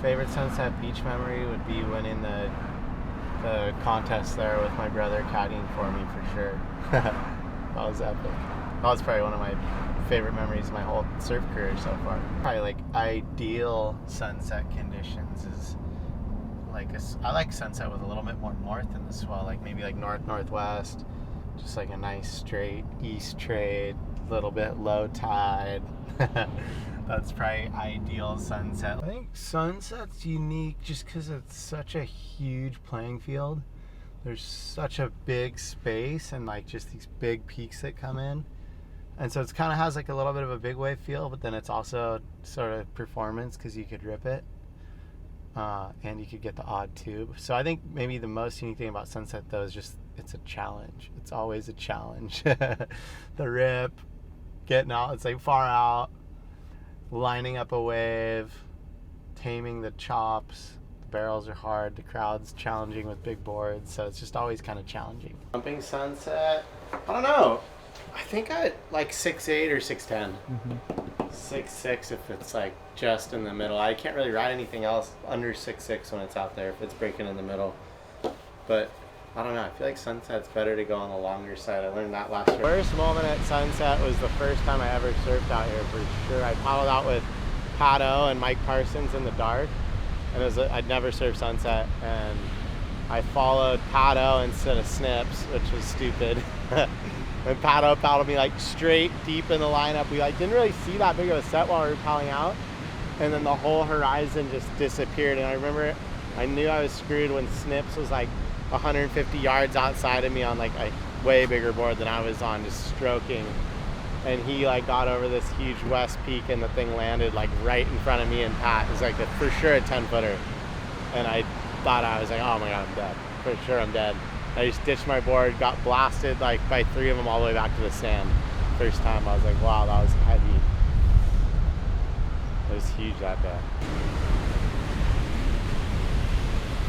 favorite Sunset Beach memory would be winning the contest there with my brother caddying for me, for sure. That was epic. That was probably one of my favorite memories of my whole surf career so far. Probably like ideal sunset conditions is like I like sunset with a little bit more north in the swell, like maybe like northwest, just like a nice straight east trade, little bit low tide. That's probably ideal sunset. I think sunset's unique just because it's such a huge playing field. There's such a big space and like just these big peaks that come in. And so it kind of has like a little bit of a big wave feel, but then it's also sort of performance because you could rip it. And you could get the odd tube. So I think maybe the most unique thing about sunset though is just it's a challenge. It's always a challenge. The rip, getting out, it's like far out, lining up a wave, taming the chops. The barrels are hard, the crowd's challenging with big boards, so it's just always kind of challenging. Jumping sunset, I don't know. I think I like 6'8" or 6'10". 6'6" if it's like just in the middle. I can't really ride anything else under 6'6" when it's out there if it's breaking in the middle. But I don't know, I feel like sunset's better to go on the longer side. I learned that last year. First moment at sunset was the first time I ever surfed out here for sure. I paddled out with Pato and Mike Parsons in the dark, and I'd never surfed sunset, and I followed Pato instead of Snips, which was stupid. And Pato paddled me like straight deep in the lineup. We like didn't really see that big of a set while we were paddling out, and then the whole horizon just disappeared. And I remember I knew I was screwed when Snips was like 150 yards outside of me on like a way bigger board than I was on, just stroking, and he like got over this huge west peak and the thing landed like right in front of me and Pat. It was like for sure a 10-footer, and I thought, I was like, oh my god, I'm dead, for sure I'm dead. I just ditched my board, got blasted like by 3 of them all the way back to the sand. First time I was like, wow, that was heavy. It was huge that day.